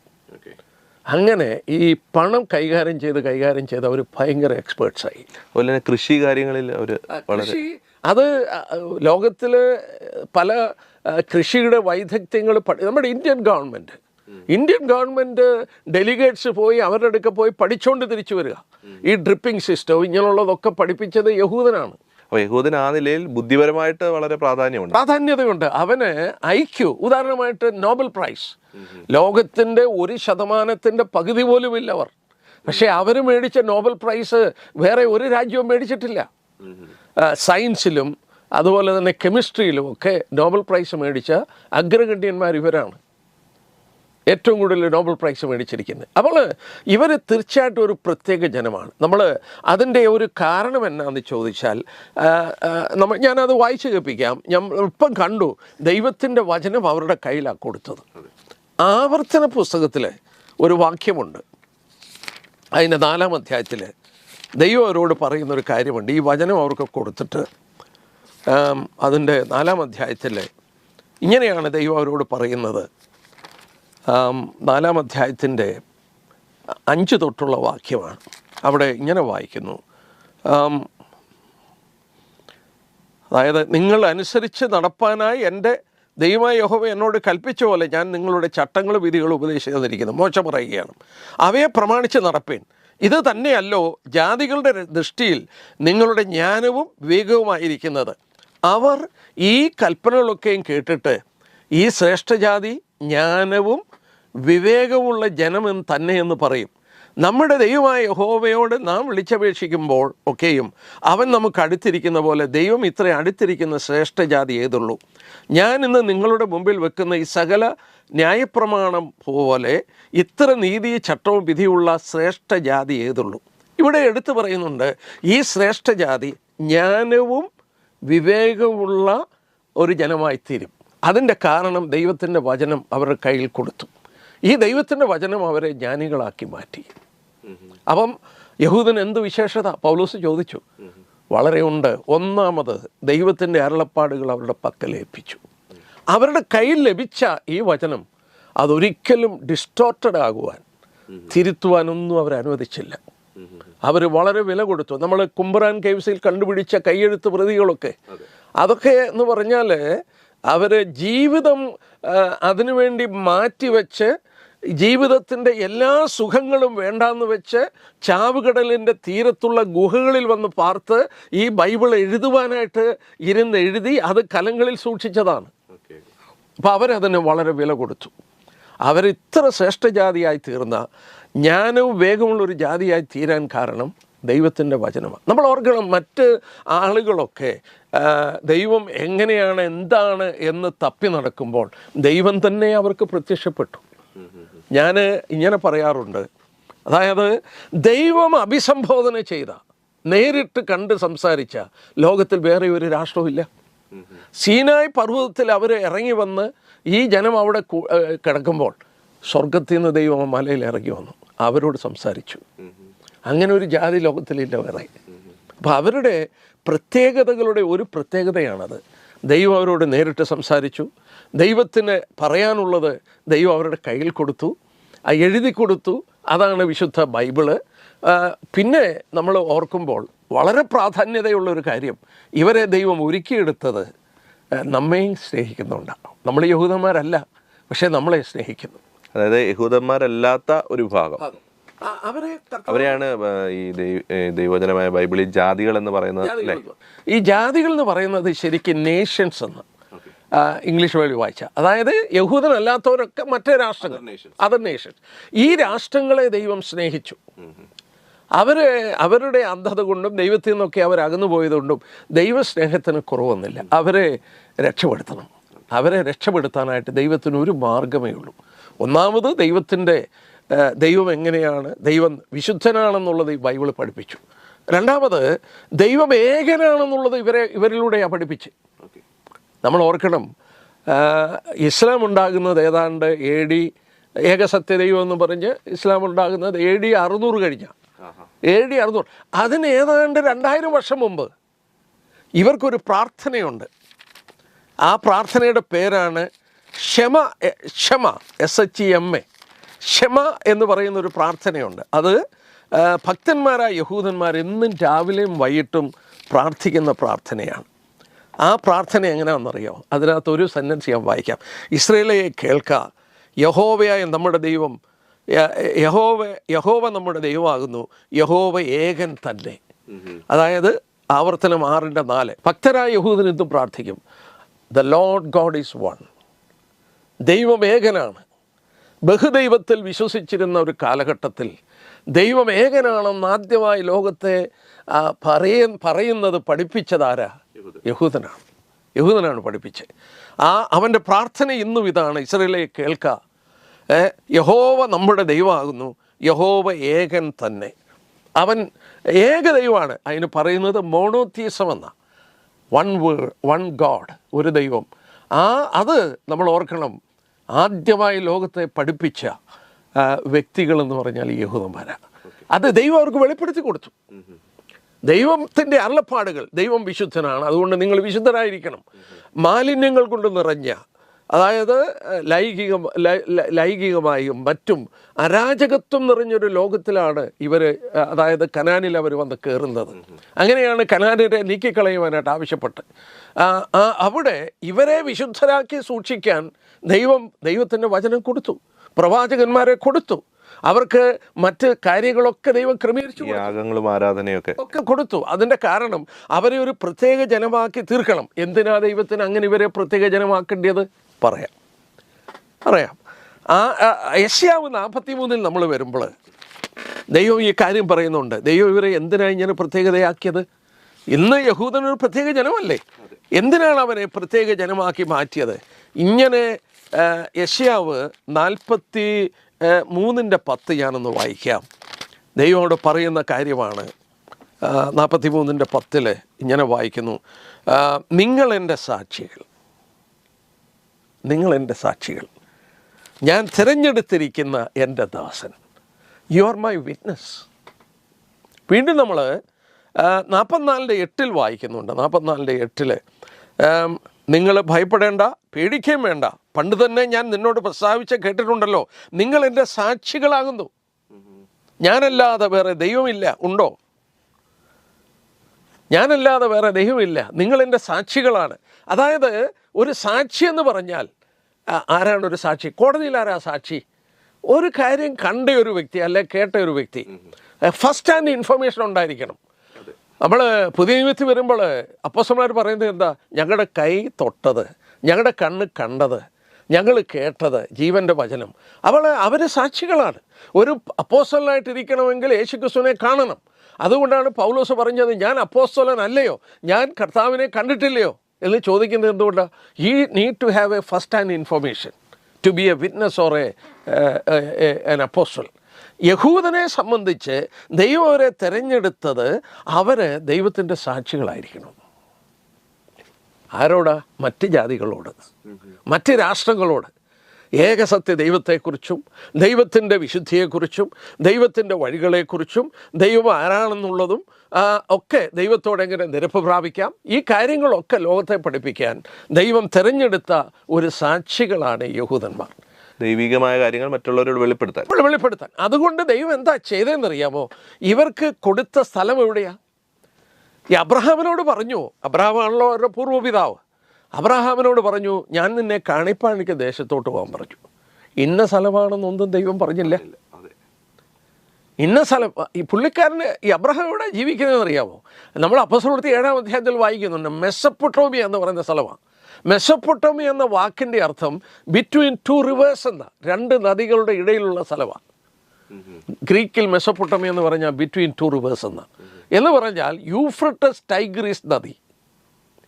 അങ്ങനെ ഈ പണം കൈകാര്യം ചെയ്ത് അവർ ഭയങ്കര എക്സ്പേർട്സായി. അതുപോലെ കൃഷി കാര്യങ്ങളിൽ അവർ അത് ലോകത്തിൽ പല കൃഷിയുടെ വൈദഗ്ധ്യങ്ങൾ നമ്മുടെ ഇന്ത്യൻ ഗവൺമെൻറ് ഡെലിഗേറ്റ്സ് പോയി അവരുടെ അടുക്ക പോയി പഠിച്ചുകൊണ്ട് തിരിച്ചു വരിക. ഈ ഡ്രിപ്പിംഗ് സിസ്റ്റം ഇങ്ങനെയുള്ളതൊക്കെ പഠിപ്പിച്ചത് യഹൂദനാണ്. യഹൂദൻ ആ നിലയിൽ ബുദ്ധിപരമായിട്ട് വളരെ പ്രാധാന്യതയുണ്ട്. അവന് IQ, ഉദാഹരണമായിട്ട് നോബൽ പ്രൈസ്, ലോകത്തിൻ്റെ 1% പകുതി പോലും ഇല്ല അവർ. പക്ഷേ അവർ മേടിച്ച നോബൽ പ്രൈസ് വേറെ ഒരു രാജ്യവും മേടിച്ചിട്ടില്ല. സയൻസിലും അതുപോലെ തന്നെ കെമിസ്ട്രിയിലും ഒക്കെ നോബൽ പ്രൈസ് മേടിച്ച അഗ്രഗണ്യന്മാർ ഇവരാണ്, ഏറ്റവും കൂടുതൽ നോബൽ പ്രൈസ് മേടിച്ചിരിക്കുന്നത്. അപ്പോൾ ഇവർ തീർച്ചയായിട്ടും ഒരു പ്രത്യേക ജനമാണ്. നമ്മൾ അതിൻ്റെ ഒരു കാരണം എന്നാന്ന് ചോദിച്ചാൽ, ഞാനത് വായിച്ച് കേൾപ്പിക്കാം. ഇപ്പം കണ്ടു, ദൈവത്തിൻ്റെ വചനം അവരുടെ കയ്യിലാണ് കൊടുത്തത്. ആവർത്തന പുസ്തകത്തിൽ ഒരു വാക്യമുണ്ട്, അതിൻ്റെ 4-ാം അധ്യായത്തിൽ ദൈവം അവരോട് പറയുന്നൊരു കാര്യമുണ്ട്. ഈ വചനം അവർക്ക് കൊടുത്തിട്ട് അതിൻ്റെ 4-ാം അധ്യായത്തിൽ ഇങ്ങനെയാണ് ദൈവം അവരോട് പറയുന്നത്. 4-ാം അധ്യായത്തിൻ്റെ 5 തൊട്ടുള്ള വാക്യമാണ്. അവിടെ ഇങ്ങനെ വായിക്കുന്നു, അതായത് നിങ്ങൾ അനുസരിച്ച് നടപ്പാനായി എൻ്റെ ദൈവമായ യഹോവ എന്നോട് കൽപ്പിച്ച പോലെ ഞാൻ നിങ്ങളുടെ ചട്ടങ്ങളും വിധികളും ഉപദേശിച്ചു തന്നിരിക്കുന്നു. മോശ പറയുകയാണ്, അവയെ പ്രമാണിച്ച് നടപ്പേൻ. ഇത് തന്നെയല്ലോ ജാതികളുടെ ദൃഷ്ടിയിൽ നിങ്ങളുടെ ജ്ഞാനവും വിവേകവുമായിരിക്കുന്നത്. അവർ ഈ കൽപ്പനകളൊക്കെയും കേട്ടിട്ട് ഈ ശ്രേഷ്ഠജാതി ജ്ഞാനവും വിവേകമുള്ള ജനമെന്ന് തന്നെയെന്ന് പറയും. നമ്മുടെ ദൈവമായ യഹോവയോട് നാം വിളിച്ചപേക്ഷിക്കുമ്പോൾ ഒക്കെയും അവൻ നമുക്ക് അടുത്തിരിക്കുന്ന പോലെ ദൈവം ഇത്ര അടുത്തിരിക്കുന്ന ശ്രേഷ്ഠജാതി ഏതുള്ളൂ. ഞാൻ ഇന്ന് നിങ്ങളുടെ മുമ്പിൽ വെക്കുന്ന ഈ സകല ന്യായപ്രമാണം പോലെ ഇത്ര നീതി ചട്ടവും വിധിയുള്ള ശ്രേഷ്ഠജാതി ഏതുള്ളൂ. ഇവിടെ എടുത്തു പറയുന്നുണ്ട്, ഈ ശ്രേഷ്ഠജാതി ജ്ഞാനവും വിവേകമുള്ള ഒരു ജനമായിത്തീരും. അതിൻ്റെ കാരണം ദൈവത്തിൻ്റെ വചനം അവരുടെ കയ്യിൽ കൊടുത്തു. ഈ ദൈവത്തിൻ്റെ വചനം അവരെ ജ്ഞാനികളാക്കി മാറ്റി. അപ്പം യഹൂദന് എന്ത് വിശേഷത? പൗലോസ് ചോദിച്ചു. വളരെ ഉണ്ട്. ഒന്നാമത് ദൈവത്തിൻ്റെ അരുളപ്പാടുകൾ അവരുടെ പക്കലേൽപ്പിച്ചു. അവരുടെ കയ്യിൽ ലഭിച്ച ഈ വചനം അതൊരിക്കലും ഡിസ്റ്റോർട്ടഡ് ആകുവാൻ, തിരുത്തുവാനൊന്നും അവർ അനുവദിച്ചില്ല. അവർ വളരെ വില കൊടുത്തു. നമ്മൾ കുംബ്രാൻ കേവ്സിൽ കണ്ടുപിടിച്ച കൈയെഴുത്ത് പ്രതികളൊക്കെ, അതൊക്കെ എന്ന് പറഞ്ഞാൽ അവർ ജീവിതം അതിനുവേണ്ടി മാറ്റിവെച്ച് ജീവിതത്തിൻ്റെ എല്ലാ സുഖങ്ങളും വേണ്ടാന്ന് വെച്ച് ചാവുകടലിൻ്റെ തീരത്തുള്ള ഗുഹകളിൽ വന്ന് പാർത്ത് ഈ ബൈബിൾ എഴുതുവാനായിട്ട് എഴുതി അത് കലങ്ങളിൽ സൂക്ഷിച്ചതാണ്. അപ്പോൾ അവരതിന് വളരെ വില കൊടുത്തു. അവരിത്ര ശ്രേഷ്ഠജാതിയായി തീർന്ന ജ്ഞാനവും വേഗമുള്ളൊരു ജാതിയായി തീരാൻ കാരണം ദൈവത്തിൻ്റെ വചനമാണ്. നമ്മൾ ഓർക്കണം, മറ്റ് ആളുകളൊക്കെ ദൈവം എങ്ങനെയാണ്, എന്താണ് എന്ന് തപ്പി നടക്കുമ്പോൾ ദൈവം തന്നെ അവർക്ക് പ്രത്യക്ഷപ്പെട്ടു. ഞാൻ ഇങ്ങനെ പറയാറുണ്ട്, അതായത് ദൈവം അഭിസംബോധന ചെയ്ത, നേരിട്ട് കണ്ട് സംസാരിച്ച ലോകത്തിൽ വേറെ ഒരു രാഷ്ട്രവുമില്ല. സീനായ് പർവ്വതത്തിൽ അവർ ഇറങ്ങി വന്ന് ഈ ജനം അവിടെ കിടക്കുമ്പോൾ സ്വർഗത്തിൽ നിന്ന് ദൈവം മലയിൽ ഇറങ്ങി വന്നു, അവരോട് സംസാരിച്ചു. അങ്ങനെ ഒരു ജാതി ലോകത്തിലില്ല വേറെ. അപ്പോൾ അവരുടെ പ്രത്യേകതകളുടെ ഒരു പ്രത്യേകതയാണത്. ദൈവം അവരോട് നേരിട്ട് സംസാരിച്ചു. ദൈവത്തിന് പറയാനുള്ളത് ദൈവം അവരുടെ കയ്യിൽ കൊടുത്തു, എഴുതി കൊടുത്തു. അതാണ് വിശുദ്ധ ബൈബിള്. പിന്നെ നമ്മൾ ഓർക്കുമ്പോൾ വളരെ പ്രാധാന്യതയുള്ളൊരു കാര്യം, ഇവരെ ദൈവം ഒരുക്കിയെടുത്തത് നമ്മെയും സ്നേഹിക്കുന്നുണ്ടാണ്. നമ്മൾ യഹൂദന്മാരല്ല, പക്ഷേ നമ്മളെ സ്നേഹിക്കുന്നു. അതായത് യഹൂദന്മാരല്ലാത്ത ഒരു ഭാഗം അവരെയാണ് ഈ ദൈവജനമായ ബൈബിളിൽ ജാതികൾ എന്ന് പറയുന്നത്. ഈ ജാതികൾ എന്ന് പറയുന്നത് ശരിക്കും നേഷൻസ് എന്ന് ഇംഗ്ലീഷ് വഴി വായിച്ച, അതായത് യഹൂദനല്ലാത്തവരൊക്കെ മറ്റേ രാഷ്ട്രങ്ങൾ, അതർ നേഷൻസ്. ഈ രാഷ്ട്രങ്ങളെ ദൈവം സ്നേഹിച്ചു. അവരുടെ അന്ധത കൊണ്ടും ദൈവത്തിൽ നിന്നൊക്കെ അവരകന്നു പോയതുകൊണ്ടും ദൈവസ്നേഹത്തിന് കുറവൊന്നുമില്ല. അവരെ രക്ഷപ്പെടുത്തണം. അവരെ രക്ഷപ്പെടുത്താനായിട്ട് ദൈവത്തിന് ഒരു മാർഗമേ ഉള്ളൂ. ഒന്നാമത് ദൈവം എങ്ങനെയാണ്, ദൈവം വിശുദ്ധനാണെന്നുള്ളത് ഈ ബൈബിൾ പഠിപ്പിച്ചു. രണ്ടാമത് ദൈവം ഏകനാണെന്നുള്ളത് ഇവരിലൂടെയാണ് പഠിപ്പിച്ച്. നമ്മൾ ഓർക്കണം, ഇസ്ലാം ഉണ്ടാകുന്നത് ഏതാണ്ട് AD, ഏകസത്യദൈവം എന്ന് പറഞ്ഞ് ഇസ്ലാം ഉണ്ടാകുന്നത് AD 600 കഴിഞ്ഞാൽ. AD 600, അതിന് ഏതാണ്ട് 2000 വർഷം മുമ്പ് ഇവർക്കൊരു പ്രാർത്ഥനയുണ്ട്. ആ പ്രാർത്ഥനയുടെ പേരാണ് ക്ഷമ. SHEMA. ക്ഷമ എന്ന് പറയുന്നൊരു പ്രാർത്ഥനയുണ്ട്. അത് ഭക്തന്മാരായ യഹൂദന്മാർ എന്നും രാവിലെയും വൈകിട്ടും പ്രാർത്ഥിക്കുന്ന പ്രാർത്ഥനയാണ്. ആ പ്രാർത്ഥന എങ്ങനെയാണെന്നറിയോ? അതിനകത്തൊരു സെൻറ്റൻസ് ഞാൻ വായിക്കാം. ഇസ്രായേലേ കേൾക്ക, യഹോവയായ നമ്മുടെ ദൈവം, യഹോവ നമ്മുടെ ദൈവമാകുന്നു, യഹോവ ഏകൻ തന്നെ. അതായത് ആവർത്തനം 6:4. ഭക്തരായ യഹൂദൻ ഇതും പ്രാർത്ഥിക്കും, the Lord God is one. ദൈവം ഏകനാണ്. ബഹുദൈവത്തിൽ വിശ്വസിച്ചിരുന്ന ഒരു കാലഘട്ടത്തിൽ ദൈവം ഏകനാണെന്ന് ആദ്യമായി ലോകത്തെ പറയുന്നത് പഠിപ്പിച്ചതാരാ? യഹൂദനാണ് പഠിപ്പിച്ചത്. അവൻ്റെ പ്രാർത്ഥന ഇന്നും ഇതാണ്, ഇസ്രായേലേ കേൾക്ക, യഹോവ നമ്മുടെ ദൈവമാകുന്നു, യഹോവ ഏകൻ തന്നെ. അവൻ ഏക ദൈവമാണ്. അതിന് പറയുന്നത് മോണോത്തീസം എന്ന, വൺ ഗോഡ്, ഒരു ദൈവം. അത് നമ്മൾ ഓർക്കണം, ആദ്യമായി ലോകത്തെ പഠിപ്പിച്ച വ്യക്തികളെന്ന് പറഞ്ഞാൽ ഈ യഹൂദന്മാരാണ്. അത് ദൈവം അവർക്ക് വെളിപ്പെടുത്തി കൊടുത്തു. ദൈവത്തിൻ്റെ അരുളപ്പാടുകൾ, ദൈവം വിശുദ്ധനാണ്, അതുകൊണ്ട് നിങ്ങൾ വിശുദ്ധരായിരിക്കണം. മാലിന്യങ്ങൾ കൊണ്ട് നിറഞ്ഞ, അതായത് ലൈംഗികമായും മറ്റും അരാജകത്വം നിറഞ്ഞൊരു ലോകത്തിലാണ് അതായത് കനാനിൽ അവർ വന്ന് കയറുന്നത്. അങ്ങനെയാണ് കനാനിനെ നീക്കിക്കളയുവാനായിട്ട് ആവശ്യപ്പെട്ട് അവിടെ ഇവരെ വിശുദ്ധരാക്കി സൂക്ഷിക്കാൻ ദൈവത്തിൻ്റെ വചനം കൊടുത്തു, പ്രവാചകന്മാരെ കൊടുത്തു. അവർക്ക് മറ്റ് കാര്യങ്ങളൊക്കെ ദൈവം ക്രമീകരിച്ചു, യാഗങ്ങളും ആരാധനയൊക്കെ കൊടുത്തു. അതിൻ്റെ കാരണം അവരെ ഒരു പ്രത്യേക ജനമാക്കി തീർക്കണം. എന്തിനാ ദൈവത്തിന് അങ്ങനെ ഇവരെ പ്രത്യേക ജനമാക്കേണ്ടത്? പറയാം. യെശയ്യാവ് 43 നമ്മൾ വരുമ്പോൾ ദൈവം ഈ കാര്യം പറയുന്നുണ്ട്. ദൈവം ഇവരെ എന്തിനാണ് ഇങ്ങനെ പ്രത്യേകതയാക്കിയത്? ഇന്ന് യഹൂദനൊരു പ്രത്യേക ജനമല്ലേ? എന്തിനാണ് അവനെ പ്രത്യേക ജനമാക്കി മാറ്റിയത്? ഇങ്ങനെ യെശയ്യാവ് 43:10 ഞാനൊന്ന് വായിക്കാം. ദൈവമോട് പറയുന്ന കാര്യമാണ്. 43:10 ഇങ്ങനെ വായിക്കുന്നു, നിങ്ങൾ എൻ്റെ സാക്ഷികൾ, ഞാൻ തിരഞ്ഞെടുത്തിരിക്കുന്ന എൻ്റെ ദാസൻ, യു ആർ മൈ വിറ്റ്നസ്. വീണ്ടും നമ്മൾ 44:8 വായിക്കുന്നുണ്ട്. 44:8 നിങ്ങൾ ഭയപ്പെടേണ്ട, പേടിക്കുകയും വേണ്ട, പണ്ട് തന്നെ ഞാൻ നിന്നോട് പ്രസ്താവിച്ച് കേട്ടിട്ടുണ്ടല്ലോ, നിങ്ങൾ എൻ്റെ സാക്ഷികളാകുന്നു. ഞാനല്ലാതെ വേറെ ദൈവമില്ല. ഉണ്ടോ? ഞാനല്ലാതെ വേറെ ദൈവമില്ല. നിങ്ങൾ എൻ്റെ സാക്ഷികളാണ്. അതായത് ഒരു സാക്ഷി എന്ന് പറഞ്ഞാൽ ആരാണ് ഒരു സാക്ഷി? കോടതിയിൽ ആരാ സാക്ഷി? ഒരു കാര്യം കണ്ട ഒരു വ്യക്തി അല്ലെ കേട്ട ഒരു വ്യക്തി, ഫസ്റ്റ് ഹാൻഡ് ഇൻഫർമേഷൻ ഉണ്ടായിരിക്കണം. നമ്മൾ പുതിയ നിയമത്തിൽ വരുമ്പോൾ അപ്പോസ്തലന്മാർ പറയുന്നത് എന്താ? ഞങ്ങളുടെ കൈ തൊട്ടത്, ഞങ്ങളുടെ കണ്ണ് കണ്ടത്, ഞങ്ങൾ കേട്ടത് ജീവൻ്റെ വചനം. അവർ സാക്ഷികളാണ്. ഒരു അപ്പോസ്തലനായിട്ടിരിക്കണമെങ്കിൽ യേശുക്രിസ്തുവിനെ കാണണം. അതുകൊണ്ടാണ് പൗലോസ് പറഞ്ഞത്, ഞാൻ അപ്പോസ്തലൻ അല്ലയോ, ഞാൻ കർത്താവിനെ കണ്ടിട്ടില്ലയോ എന്ന് ചോദിക്കുന്നത് എന്തുകൊണ്ടാണ്? You need to have a first hand information to be a witness or an apostle. യഹൂദനെ സംബന്ധിച്ച് ദൈവം അവരെ തിരഞ്ഞെടുത്തത് അവർ ദൈവത്തിൻ്റെ സാക്ഷികളായിരിക്കണം. ആരോടാ? മറ്റ് ജാതികളോട്, മറ്റ് രാഷ്ട്രങ്ങളോട്. ഏകസത്യ ദൈവത്തെക്കുറിച്ചും ദൈവത്തിൻ്റെ വിശുദ്ധിയെക്കുറിച്ചും ദൈവത്തിൻ്റെ വഴികളെക്കുറിച്ചും ദൈവം ആരാണെന്നുള്ളതും ഒക്കെ ദൈവത്തോടെങ്ങനെ നിരപ്പ് പ്രാപിക്കാം, ഈ കാര്യങ്ങളൊക്കെ ലോകത്തെ പഠിപ്പിക്കാൻ ദൈവം തിരഞ്ഞെടുത്ത ഒരു സാക്ഷികളാണ് യഹൂദന്മാർ. ദൈവികമായ കാര്യങ്ങൾ മറ്റുള്ളവരോട് വെളിപ്പെടുത്താൻ. അതുകൊണ്ട് ദൈവം എന്താ ചെയ്തതെന്നറിയാമോ? ഇവർക്ക് കൊടുത്ത സ്ഥലം എവിടെയാ? ഈ അബ്രഹാമിനോട് പറഞ്ഞു, അബ്രഹാമാണല്ലോ അവരുടെ പൂർവ്വപിതാവ്. അബ്രഹാമിനോട് പറഞ്ഞു, ഞാൻ നിന്നെ കാണിപ്പാൻ എനിക്ക് ദേശത്തോട്ട് പോകാൻ പറഞ്ഞു. ഇന്ന സ്ഥലമാണെന്നൊന്നും ദൈവം പറഞ്ഞില്ല. ഇന്ന സ്ഥലം. ഈ പുള്ളിക്കാരന്, ഈ അബ്രഹാം ഇവിടെ ജീവിക്കുന്നതെന്ന് അറിയാമോ? നമ്മൾ അപ്പോസ്തലപ്രവൃത്തി 7-ാം അധ്യായത്തിൽ വായിക്കുന്നുണ്ട്, മെസ്സപ്പൊട്ടോമിയ എന്ന് പറയുന്ന സ്ഥലമാണ്. മെസ്സപ്പൊട്ടോമിയ എന്ന വാക്കിൻ്റെ അർത്ഥം ബിറ്റ്വീൻ ടു റിവേഴ്സ് എന്ന, രണ്ട് നദികളുടെ ഇടയിലുള്ള സ്ഥലമാണ്. ഗ്രീക്കിൽ മെസ്സപ്പൊട്ടോമിയ എന്ന് പറഞ്ഞാൽ ബിറ്റ്വീൻ ടു റിവേഴ്സ് എന്ന് പറഞ്ഞാൽ യൂഫ്രട്ടസ് ടൈഗ്രീസ് നദി,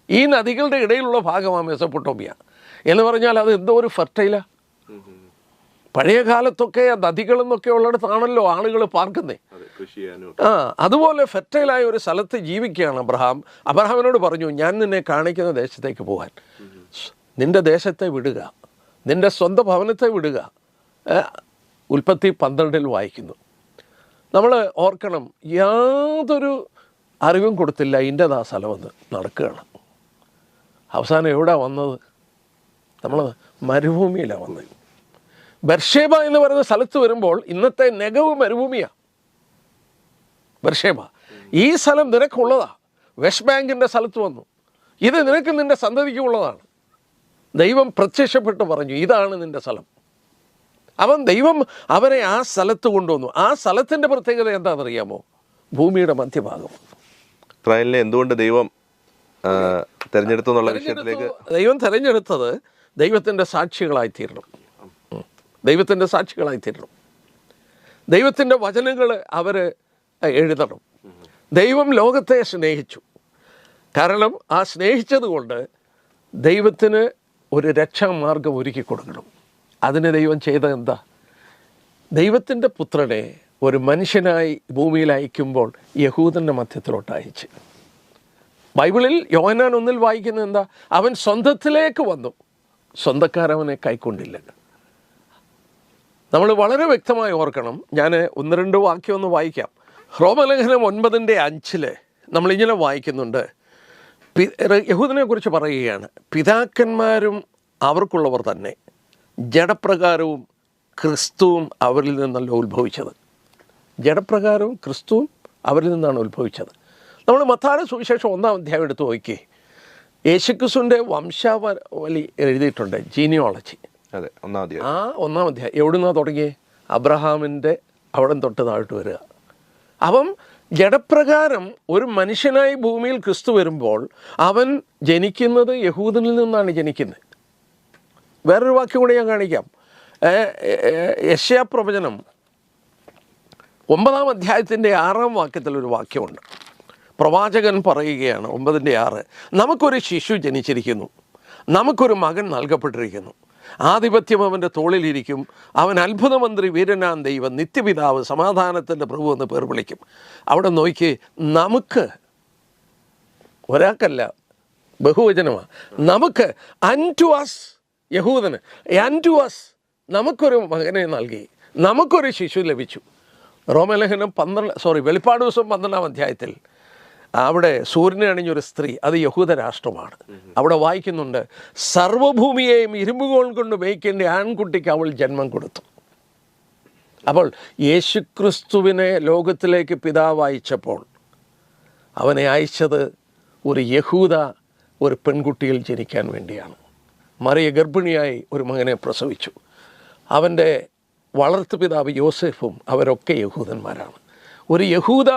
ഈ നദികളുടെ ഇടയിലുള്ള ഭാഗമാണ് മെസ്സപ്പൊട്ടോമിയ എന്ന് പറഞ്ഞാൽ. അത് എന്തോ ഒരു ഫെർട്ടൈലാണ്. പഴയ കാലത്തൊക്കെ നദികളെന്നൊക്കെ ഉള്ളിടത്താണല്ലോ ആളുകൾ പാർക്കുന്നത്. അതുപോലെ ഫെർട്ടൈലായ ഒരു സ്ഥലത്ത് ജീവിക്കുകയാണ് അബ്രഹാം. അബ്രഹാമിനോട് പറഞ്ഞു, ഞാൻ നിന്നെ കാണിക്കുന്ന ദേശത്തേക്ക് പോകാൻ. നിൻ്റെ ദേശത്തെ വിടുക, നിൻ്റെ സ്വന്തം ഭവനത്തെ വിടുക. ഉൽപ്പത്തി 12 വായിക്കുന്നു. നമ്മൾ ഓർക്കണം, യാതൊരു അറിവും കൊടുത്തില്ല ഇൻ്റെതാ സ്ഥലമെന്ന്, നടക്കുകയാണ്. അവസാനം എവിടെ വന്നത്? നമ്മൾ മരുഭൂമിയിലാണ് വന്നത്. ബർഷേബ എന്ന് പറയുന്ന സ്ഥലത്ത് വരുമ്പോൾ ഇന്നത്തെ നെഗവ് മരുഭൂമിയാണ് ബർഷേബ. ഈ സ്ഥലം നിനക്കുള്ളതാണ്. വെസ്റ്റ് ബാങ്കിൻ്റെ സ്ഥലത്ത് വന്നു, ഇത് നിനക്ക് നിൻ്റെ സന്തതിക്കുള്ളതാണ്. ദൈവം പ്രത്യക്ഷപ്പെട്ട് പറഞ്ഞു, ഇതാണ് നിൻ്റെ സ്ഥലം. ദൈവം അവരെ ആ സ്ഥലത്ത് കൊണ്ടുവന്നു. ആ സ്ഥലത്തിൻ്റെ പ്രത്യേകത എന്താണെന്നറിയാമോ? ഭൂമിയുടെ മധ്യഭാഗം. ഇസ്രായേലിനെ എന്തുകൊണ്ട് ദൈവം തെരഞ്ഞെടുത്തു എന്നുള്ള വിഷയത്തിലേക്ക് ദൈവം തെരഞ്ഞെടുത്തത് ദൈവത്തിൻ്റെ സാക്ഷികളായിത്തീരണം. ദൈവത്തിൻ്റെ സാക്ഷികളായിത്തീരണം. ദൈവത്തിൻ്റെ വചനങ്ങൾ അവർ എഴുതണം. ദൈവം ലോകത്തെ സ്നേഹിച്ചു. കാരണം ആ സ്നേഹിച്ചത് കൊണ്ട് ദൈവത്തിന് ഒരു രക്ഷാമാർഗം ഒരുക്കി കൊടുക്കണം. അതിന് ദൈവം ചെയ്തത് എന്താ? ദൈവത്തിൻ്റെ പുത്രനെ ഒരു മനുഷ്യനായി ഭൂമിയിൽ അയക്കുമ്പോൾ യഹൂദൻ്റെ മധ്യത്തിലോട്ട് അയച്ച്. ബൈബിളിൽ യോഹന്നാൻ 1 വായിക്കുന്നത് എന്താ? അവൻ സ്വന്തത്തിലേക്ക് വന്നു, സ്വന്തക്കാരവനെ കൈക്കൊണ്ടില്ല. നമ്മൾ വളരെ വ്യക്തമായി ഓർക്കണം. ഞാൻ 1-2 വാക്യം ഒന്ന് വായിക്കാം. റോമലേഖനം 9:5 നമ്മളിങ്ങനെ വായിക്കുന്നുണ്ട്. യഹൂദനെ കുറിച്ച് പറയുകയാണ്, പിതാക്കന്മാരും അവർക്കുള്ളവർ തന്നെ, ജഡപ്രകാരവും ക്രിസ്തുവും അവരിൽ നിന്നല്ല ഉത്ഭവിച്ചത്. ജഡപ്രകാരവും ക്രിസ്തുവും അവരിൽ നിന്നാണ് ഉത്ഭവിച്ചത്. നമ്മൾ മത്തായിയുടെ സുവിശേഷം 1-ാം അധ്യായം എടുത്ത് നോക്കി, യേശുക്രിസ്തുവിൻ്റെ വംശാവലി എഴുതിയിട്ടുണ്ട്, ജീനിയോളജി. അതെ, 1-ാം അധ്യായം. ആ 1-ാം അധ്യായം എവിടുന്നാണ് തുടങ്ങിയത്? അബ്രഹാമിൻ്റെ അവിടെ തൊട്ട് താഴോട്ട് വരിക. അപ്പം ജഡപ്രകാരം ഒരു മനുഷ്യനായി ഭൂമിയിൽ ക്രിസ്തു വരുമ്പോൾ അവൻ ജനിക്കുന്നത് യഹൂദനിൽ നിന്നാണ് ജനിക്കുന്നത്. വേറൊരു വാക്യം കൂടി ഞാൻ കാണിക്കാം. യെശയ്യാ പ്രവചനം 9-ാം അധ്യായത്തിൻ്റെ 6-ാം വാക്യത്തിലൊരു വാക്യമുണ്ട്. പ്രവാചകൻ പറയുകയാണ് 9:6, നമുക്കൊരു ശിശു ജനിച്ചിരിക്കുന്നു, നമുക്കൊരു മകൻ നൽകപ്പെട്ടിരിക്കുന്നു, ആധിപത്യം അവൻ്റെ തോളിലിരിക്കും, അവൻ അത്ഭുതമന്ത്രി, വീരനാം ദൈവം, നിത്യപിതാവ്, സമാധാനത്തിൻ്റെ പ്രഭു എന്ന് പേർ വിളിക്കും. അവിടെ നോക്കി, നമുക്ക്, ഒരാൾക്കല്ല, ബഹുവചനമാണ്. നമുക്ക്, അൻടു അസ്, യഹൂദന് അൻടു അസ്, നമുക്കൊരു മകനെ നൽകി, നമുക്കൊരു ശിശു ലഭിച്ചു. റോമലേഖനം വെളിപ്പാട് ദിവസം 12-ാം അധ്യായത്തിൽ അവിടെ സൂര്യനെ അണിഞ്ഞൊരു സ്ത്രീ, അത് യഹൂദ രാഷ്ട്രമാണ്. അവിടെ വായിക്കുന്നുണ്ട്, സർവ്വഭൂമിയെയും ഇരുമ്പുകോൾ കൊണ്ട് മേയ്ക്കേണ്ട ആൺകുട്ടിക്ക് അവൾ ജന്മം കൊടുത്തു. അപ്പോൾ യേശുക്രിസ്തുവിനെ ലോകത്തിലേക്ക് പിതാവ് അയച്ചപ്പോൾ അവനെ അയച്ചത് ഒരു യഹൂദ ഒരു പെൺകുട്ടിയിൽ ജനിക്കാൻ വേണ്ടിയാണ്. മറിയ ഗർഭിണിയായി ഒരു മകനെ പ്രസവിച്ചു. അവൻ്റെ വളർത്തുപിതാവ് യോസേഫും അവരൊക്കെ യഹൂദന്മാരാണ്. ഒരു യഹൂദ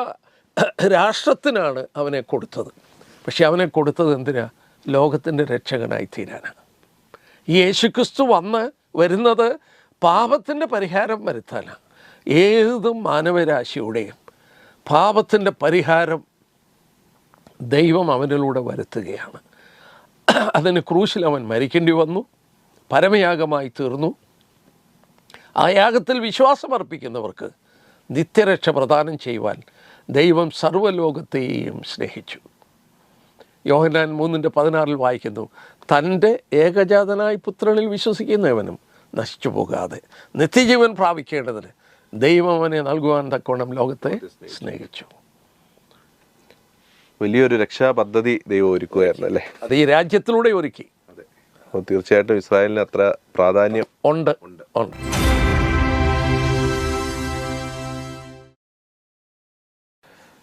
രാഷ്ട്രത്തിനാണ് അവനെ കൊടുത്തത്. പക്ഷെ അവനെ കൊടുത്തത് എന്തിനാ? ലോകത്തിൻ്റെ രക്ഷകനായി തീരാനാണ്. ഈ യേശുക്രിസ്തു വരുന്നത് പാപത്തിൻ്റെ പരിഹാരം വരുത്താനാണ്. ഏത് മാനവരാശിയുടെയും പാപത്തിൻ്റെ പരിഹാരം ദൈവം അവനിലൂടെ വരുത്തുകയാണ്. അതിന് ക്രൂശിൽ അവൻ മരിക്കേണ്ടി വന്നു, പരമയാഗമായി തീർന്നു. ആ യാഗത്തിൽ വിശ്വാസമർപ്പിക്കുന്നവർക്ക് നിത്യരക്ഷ പ്രദാനം ചെയ്യുവാൻ ദൈവം സർവ്വലോകത്തെയും സ്നേഹിച്ചു. യോഹന്നാൻ 3:16 വായിക്കുന്നു, തൻ്റെ ഏകജാതനായ പുത്രനിൽ വിശ്വസിക്കുന്നവനും നശിച്ചു പോകാതെ നിത്യജീവൻ പ്രാപിക്കേണ്ടതിന് ദൈവം അവനെ നൽകുവാൻ തക്കോണം ലോകത്തെ സ്നേഹിച്ചു. വലിയൊരു രക്ഷാ പദ്ധതി ദൈവം ഒരുക്കുകയായിരുന്നു അല്ലേ? അത് ഈ രാജ്യത്തിലൂടെ ഒരുക്കി. തീർച്ചയായിട്ടും ഇസ്രായേലിന് അത്ര പ്രാധാന്യം ഉണ്ട്.